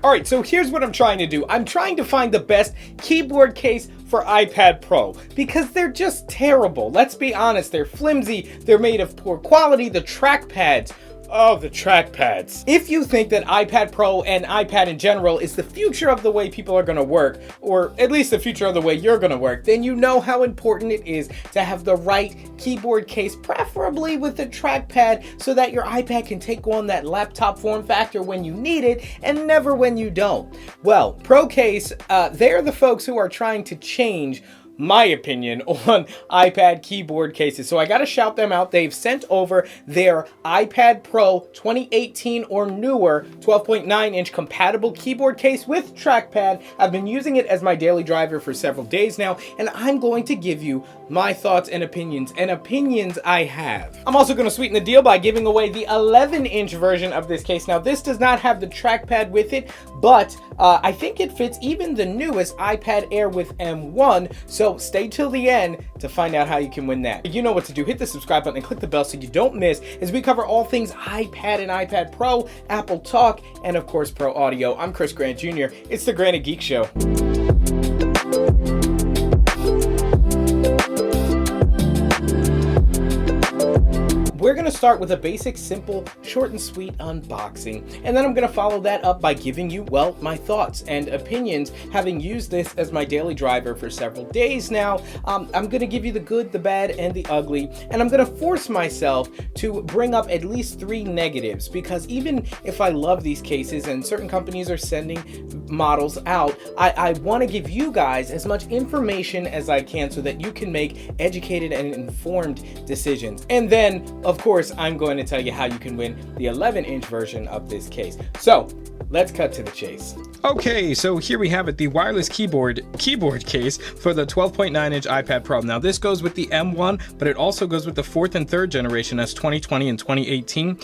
All right, so here's what I'm trying to do. I'm trying to find the best keyboard case for iPad Pro because they're just terrible. Let's be honest, they're flimsy, they're made of poor quality, the trackpads. Oh, the trackpads. If you think that iPad Pro and iPad in general is the future of the way people are gonna work, or at least the future of the way you're gonna work, then you know how important it is to have the right keyboard case, preferably with a trackpad, so that your iPad can take on that laptop form factor when you need it and never when you don't. Well, ProCase, they're the folks who are trying to change my opinion on iPad keyboard cases. So I gotta shout them out. They've sent over their iPad Pro 2018 or newer 12.9-inch compatible keyboard case with trackpad. I've been using it as my daily driver for several days now, and I'm going to give you my thoughts and opinions I have. I'm also gonna sweeten the deal by giving away the 11-inch version of this case. Now, this does not have the trackpad with it, but I think it fits even the newest iPad Air with M1, so stay till the end to find out how you can win that. You know what to do. Hit the subscribe button and click the bell so you don't miss as we cover all things iPad and iPad Pro, Apple Talk, and of course Pro Audio. I'm Chris Grant Jr. It's the Granted Geek Show. We're gonna start with a basic, simple, short and sweet unboxing, and then I'm gonna follow that up by giving you, well, my thoughts and opinions, having used this as my daily driver for several days now. I'm gonna give you the good, the bad, and the ugly, and I'm gonna force myself to bring up at least 3 negatives, because even if I love these cases and certain companies are sending models out, I wanna give you guys as much information as I can so that you can make educated and informed decisions. And then, of course, I'm going to tell you how you can win the 11-inch version of this case. So let's cut to the chase. Okay, so here we have it, the wireless keyboard case for the 12.9-inch iPad Pro. Now this goes with the M1, but it also goes with the 4th and 3rd generation, that's 2020 and 2018.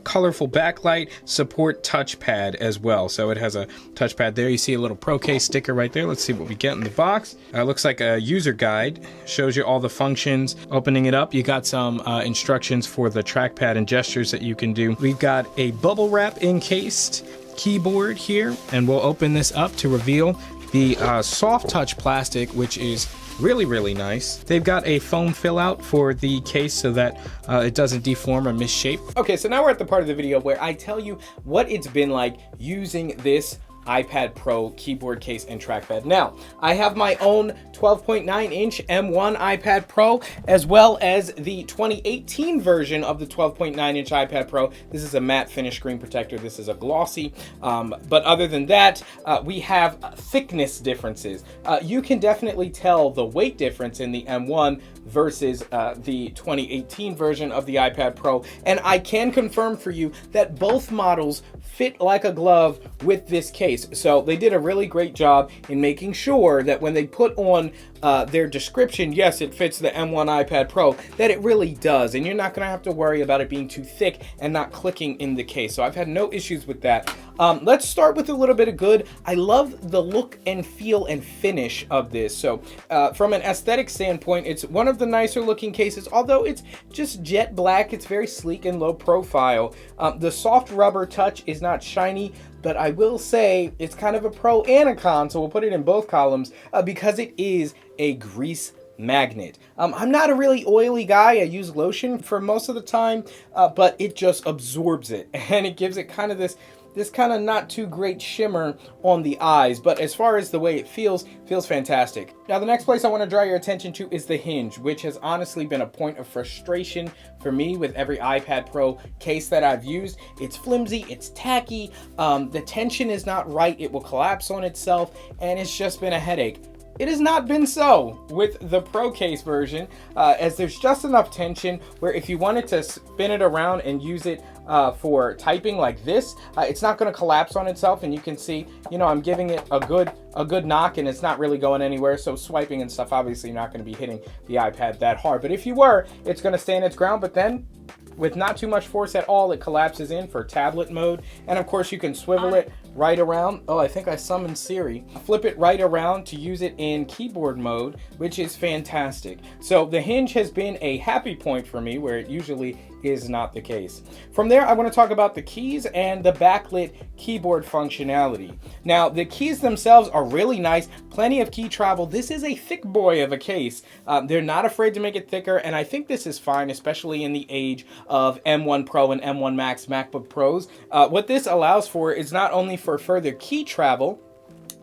Colorful backlight, support touchpad as well. So it has a touchpad there. You see a little ProCase sticker right there. Let's see what we get in the box. Looks like a user guide, shows you all the functions. Opening it up, you got some instructions for the trackpad and gestures that you can do. We've got a bubble wrap encased keyboard here, and we'll open this up to reveal the soft touch plastic, which is really nice. They've got a foam fill out for the case so that it doesn't deform or misshape. Okay, so now we're at the part of the video where I tell you what it's been like using this iPad Pro keyboard case and trackpad. Now, I have my own 12.9-inch M1 iPad Pro, as well as the 2018 version of the 12.9-inch iPad Pro. This is a matte finish screen protector. This is a glossy. But other than that, we have thickness differences. You can definitely tell the weight difference in the M1 versus the 2018 version of the iPad Pro. And I can confirm for you that both models fit like a glove with this case. So they did a really great job in making sure that when they put on their description, yes, it fits the M1 iPad Pro, that it really does. And you're not going to have to worry about it being too thick and not clicking in the case. So I've had no issues with that. Let's start with a little bit of good. I love the look and feel and finish of this. So from an aesthetic standpoint, it's one of the nicer looking cases, although it's just jet black. It's very sleek and low profile. The soft rubber touch is not shiny, but I will say it's kind of a pro and a con, so we'll put it in both columns because it is a grease magnet. I'm not a really oily guy. I use lotion for most of the time, but it just absorbs it and it gives it kind of this kind of not too great shimmer on the eyes, but as far as the way it feels fantastic. Now, the next place I want to draw your attention to is the hinge, which has honestly been a point of frustration for me with every iPad Pro case that I've used. It's flimsy, it's tacky, the tension is not right, it will collapse on itself, and it's just been a headache. It has not been so with the ProCase version, as there's just enough tension where if you wanted to spin it around and use it for typing like this, it's not going to collapse on itself, and you can see, you know, I'm giving it a good knock and it's not really going anywhere. So swiping and stuff, obviously you're not going to be hitting the iPad that hard, but if you were, it's going to stand its ground. But then with not too much force at all, it collapses in for tablet mode. And of course you can swivel it right around. Oh, I think I summoned Siri. Flip it right around to use it in keyboard mode, which is fantastic. So the Hinge has been a happy point for me where it usually is not the case. From there, I want to talk about the keys and the backlit keyboard functionality. Now, the keys themselves are really nice, plenty of key travel. This is a thick boy of a case. They're not afraid to make it thicker, and I think this is fine, especially in the age of M1 Pro and M1 Max MacBook Pros. What this allows for is not only for further key travel,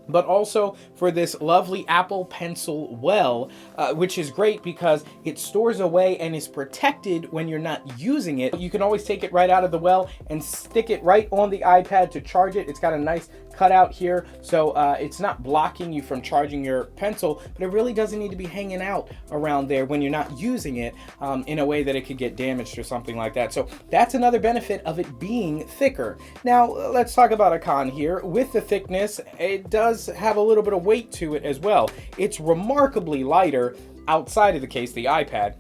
but also for this lovely Apple Pencil well, which is great because it stores away and is protected when you're not using it. You can always take it right out of the well and stick it right on the iPad to charge it. It's got a nice cutout here, so it's not blocking you from charging your pencil, but it really doesn't need to be hanging out around there when you're not using it in a way that it could get damaged or something like that. So that's another benefit of it being thicker. Now, let's talk about a con here. With the thickness, it does have a little bit of weight to it as well. It's remarkably lighter outside of the case, the iPad,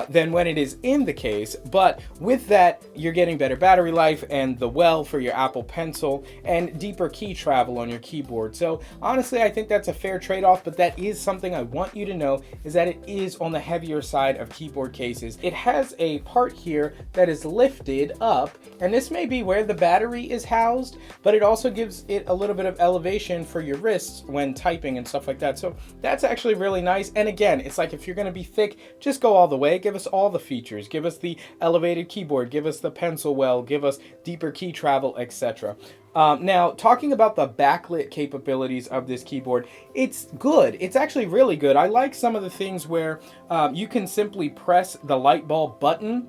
than when it is in the case. But with that, you're getting better battery life and the well for your Apple Pencil and deeper key travel on your keyboard. So honestly, I think that's a fair trade-off, but that is something I want you to know, is that it is on the heavier side of keyboard cases. It has a part here that is lifted up, and this may be where the battery is housed, but it also gives it a little bit of elevation for your wrists when typing and stuff like that. So that's actually really nice. And again, it's like, if you're going to be thick, just go all the way. Give us all the features. Give us the elevated keyboard. Give us the pencil well. Give us deeper key travel, etc. Now, talking about the backlit capabilities of this keyboard, it's good. It's actually really good. I like some of the things where you can simply press the light bulb button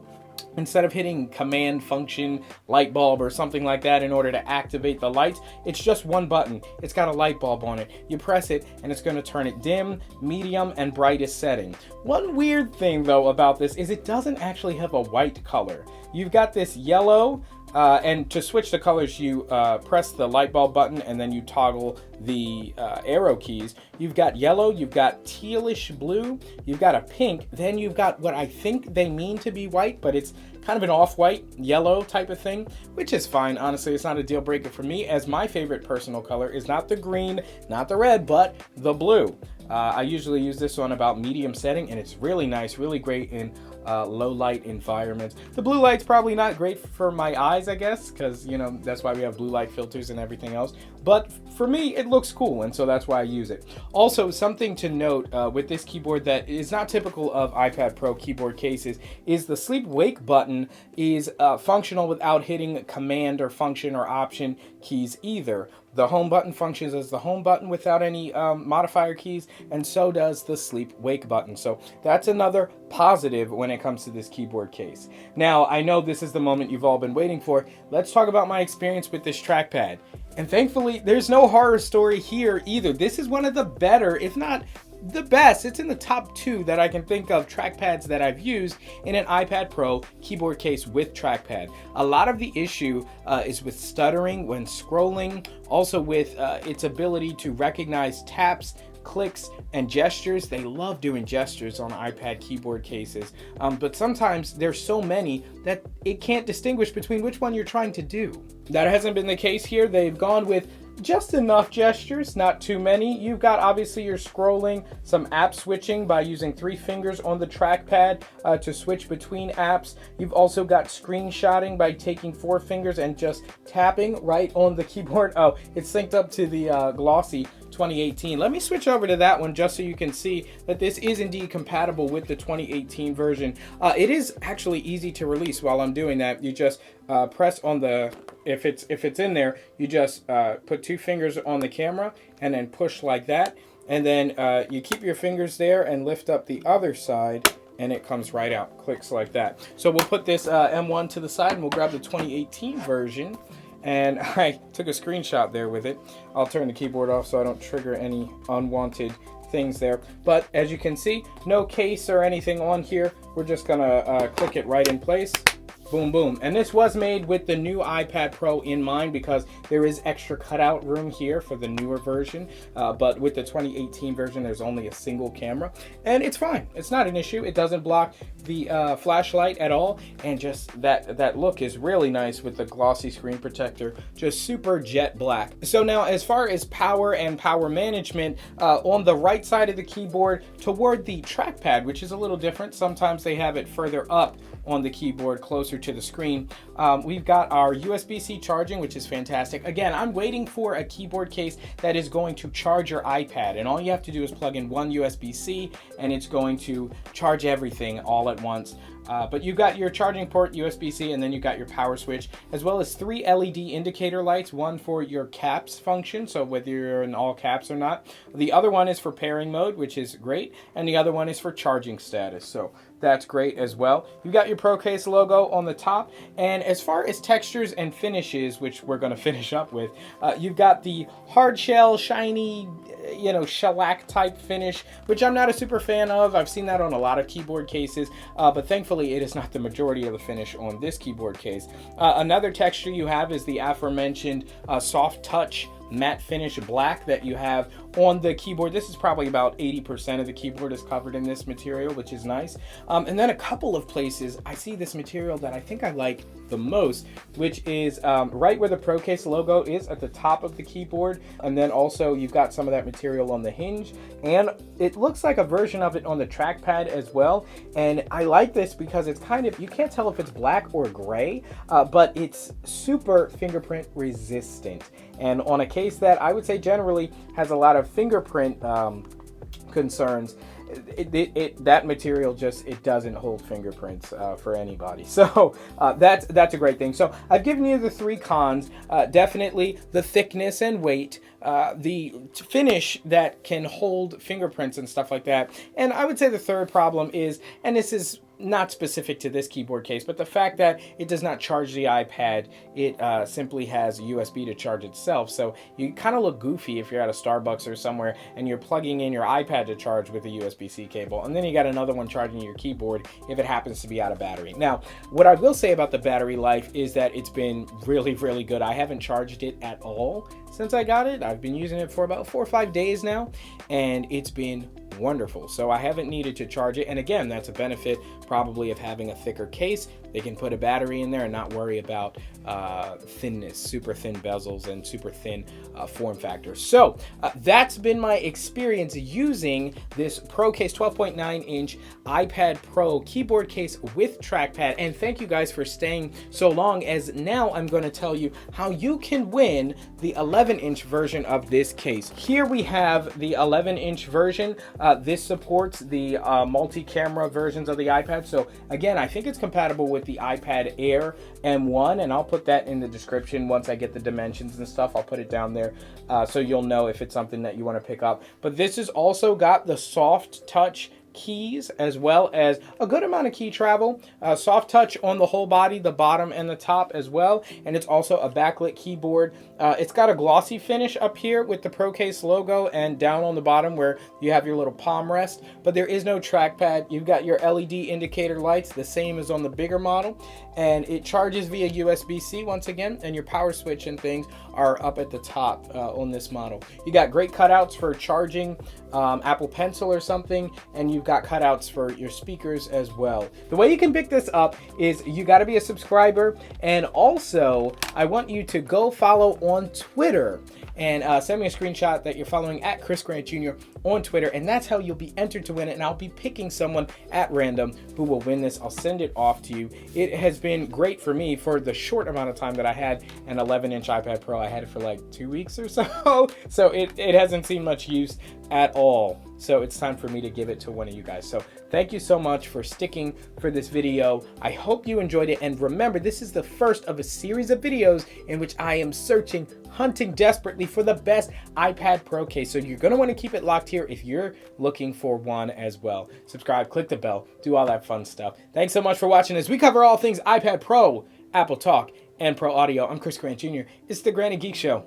instead of hitting command function light bulb or something like that in order to activate the lights. It's just one button. It's got a light bulb on it. You press it and it's going to turn it dim, medium, and brightest setting. One weird thing though about this is it doesn't actually have a white color. You've got this yellow, and to switch the colors, you press the light bulb button and then you toggle the arrow keys. You've got yellow, you've got tealish blue, you've got a pink, then you've got what I think they mean to be white, but it's kind of an off-white yellow type of thing, which is fine. Honestly, it's not a deal breaker for me, as my favorite personal color is not the green, not the red, but the blue. I usually use this on about medium setting, and it's really nice, really great in low light environments. The blue light's probably not great for my eyes, I guess, because, you know, that's why we have blue light filters and everything else. But for me, it looks cool, and so that's why I use it. Also, something to note with this keyboard that is not typical of iPad Pro keyboard cases is the sleep-wake button is functional without hitting command or function or option keys either. The home button functions as the home button without any modifier keys, and so does the sleep-wake button. So that's another positive when it comes to this keyboard case. Now, I know this is the moment you've all been waiting for. Let's talk about my experience with this trackpad. And thankfully, there's no horror story here either. This is one of the better, if not the best, it's in the top 2 that I can think of trackpads that I've used in an iPad Pro keyboard case with trackpad. A lot of the issue is with stuttering when scrolling, also with its ability to recognize taps, clicks, and gestures. They love doing gestures on iPad keyboard cases, but sometimes there's so many that it can't distinguish between which one you're trying to do. That hasn't been the case here. They've gone with just enough gestures, not too many. You've got obviously your scrolling, some app switching by using 3 fingers on the trackpad to switch between apps. You've also got screenshotting by taking 4 fingers and just tapping right on the keyboard. Oh, it's synced up to the glossy 2018. Let me switch over to that one just so you can see that this is indeed compatible with the 2018 version. It is actually easy to release. While I'm doing that, you just press on the, if it's in there, you just put 2 fingers on the camera and then push like that, and then you keep your fingers there and lift up the other side, and it comes right out, clicks like that. So we'll put this M1 to the side and we'll grab the 2018 version. And I took a screenshot there with it. I'll turn the keyboard off so I don't trigger any unwanted things there. But as you can see, no case or anything on here. We're just gonna click it right in place. Boom, boom. And this was made with the new iPad Pro in mind because there is extra cutout room here for the newer version. But with the 2018 version, there's only a single camera. And it's fine. It's not an issue. It doesn't block the flashlight at all. And just that look is really nice with the glossy screen protector. Just super jet black. So now as far as power and power management, on the right side of the keyboard toward the trackpad, which is a little different. Sometimes they have it further up on the keyboard closer to the screen. We've got our USB-C charging, which is fantastic. Again, I'm waiting for a keyboard case that is going to charge your iPad, and all you have to do is plug in one USB-C and it's going to charge everything all at once. But you've got your charging port, USB-C, and then you've got your power switch, as well as 3 LED indicator lights, one for your caps function, so whether you're in all caps or not. The other one is for pairing mode, which is great, and the other one is for charging status, so that's great as well. You've got your ProCase logo on the top, and as far as textures and finishes, which we're going to finish up with, you've got the hard shell, shiny, shellac type finish, which I'm not a super fan of. I've seen that on a lot of keyboard cases, but thankfully it is not the majority of the finish on this keyboard case. Another texture you have is the aforementioned soft touch matte finish black that you have on the keyboard. This is probably about 80% of the keyboard is covered in this material, which is nice. And then a couple of places I see this material that I think I like the most, which is right where the ProCase logo is at the top of the keyboard. And then also you've got some of that material on the hinge, and it looks like a version of it on the trackpad as well. And I like this because it's kind of, you can't tell if it's black or gray, but it's super fingerprint resistant. And on a case that I would say generally has a lot of fingerprint concerns, that material just, it doesn't hold fingerprints for anybody. So that's a great thing. So I've given you the 3 cons. Definitely the thickness and weight, the finish that can hold fingerprints and stuff like that. And I would say the third problem is, and this is not specific to this keyboard case, but the fact that it does not charge the iPad. It simply has USB to charge itself. So you kind of look goofy if you're at a Starbucks or somewhere and you're plugging in your iPad to charge with a USB-C cable, and then you got another one charging your keyboard if it happens to be out of battery. Now, what I will say about the battery life is that it's been really, really good. I haven't charged it at all since I got it. I've been using it for about 4 or 5 days now, and it's been wonderful. So I haven't needed to charge it. And again, that's a benefit probably of having a thicker case. They can put a battery in there and not worry about thinness, super thin bezels and super thin form factor. So that's been my experience using this ProCase 12.9-inch iPad Pro keyboard case with trackpad. And thank you guys for staying so long, as now I'm going to tell you how you can win the 11-inch version of this case. Here we have the 11-inch version. This supports the multi-camera versions of the iPad. So again, I think it's compatible with the iPad Air M1, and I'll put that in the description once I get the dimensions and stuff. I'll put it down there so you'll know if it's something that you want to pick up. But this has also got the soft touch keys, as well as a good amount of key travel, soft touch on the whole body, the bottom and the top as well, and it's also a backlit keyboard. It's got a glossy finish up here with the ProCase logo, and down on the bottom where you have your little palm rest, but there is no trackpad. You've got your LED indicator lights, the same as on the bigger model, and it charges via USB-C once again, and your power switch and things are up at the top on this model. You got great cutouts for charging Apple Pencil or something, and you've got cutouts for your speakers as well. The way you can pick this up is you got to be a subscriber, and also I want you to go follow on Twitter and send me a screenshot that you're following at Chris Grant Jr. on Twitter, and that's how you'll be entered to win it. And I'll be picking someone at random who will win this. I'll send it off to you. It has been great for me for the short amount of time that I had an 11-inch iPad Pro. I had it for like 2 weeks or so, so it hasn't seen much use at all. So it's time for me to give it to one of you guys. So thank you so much for sticking for this video. I hope you enjoyed it. And remember, this is the first of a series of videos in which I am searching, hunting desperately for the best iPad Pro case. So you're going to want to keep it locked here if you're looking for one as well. Subscribe, click the bell, do all that fun stuff. Thanks so much for watching as we cover all things iPad Pro, Apple Talk, and Pro Audio. I'm Chris Grant Jr. It's the Granny Geek Show.